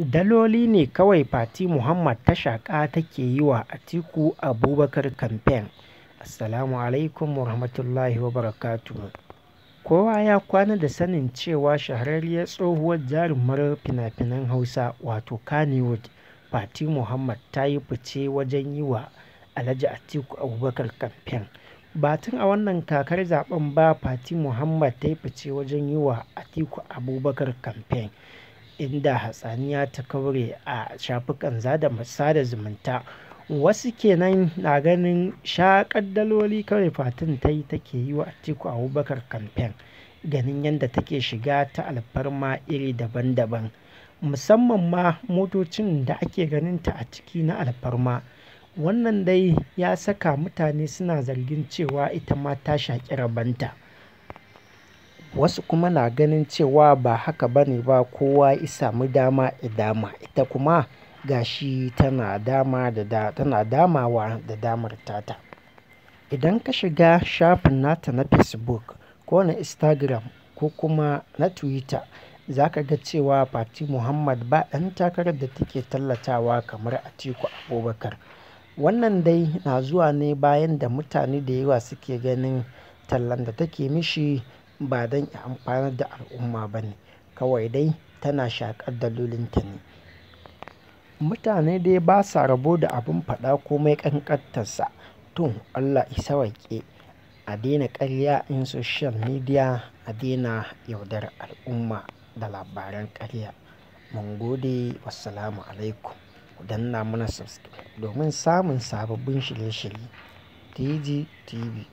Daloli ne kawai Fati Muhammad ta shaƙa take yi wa Atiku Abubakar kamfen. Assalamu alaikum warahmatullahi wabarakatuh. Kowa ya kwana da sanin cewa shahararriyar tsohuwar jarumar fina-finan Hausa wato Kannywood Fati Muhammad ta yi fice wajen yi wa Alhaji Atiku Abubakar kamfen. Ba tun a wannan kakar zaben ba Fati Muhammad ta yi fice wajen yi wa Atiku Abubakar kamfen, inda hatsaniya ta kaure a shafukan sada zumunta. Wasu kenan na ganin shaƙar daloli kawai Fatin ta yi take yi wa Atiku Abubakar kamfen, ganin yadda take shiga ta alfarma iri daban-daban, musamman ma motocin da ake ganinta a ciki na alfarma. Wannan dai ya saka mutane suna zargin cewa ita ma ta shaƙi rabanta. Wasu kuma na ganin cewa ba haka ba ne ba, kowa ya samu dama ya dama, ita kuma gashi tana damawa da damar tata. Idan ka shiga shafin nata na Facebook ko na Instagram ko kuma na Twitter, za ka ga cewa Fati Muhammad ba ɗan takarar da take tallatawa kamar Atiku Abubakar. Wannan dai na zuwa ne bayan da mutane da yawa suke ganin tallan da take mishi ba don ya amfanar da al'umma ba ne, kawai dai tana shaƙar dalolinta ne. Mutane dai ba sa rabo da abin faɗa komai ƙanƙantarsa. To Allah ya sawaƙe, a daina ƙarya in social media, a daina yaudar al'umma da labaran ƙarya. Mun gode, wassalamu alaikum. Ku danna mana subscribe domin samun sababbin shirye-shirye. TG TV.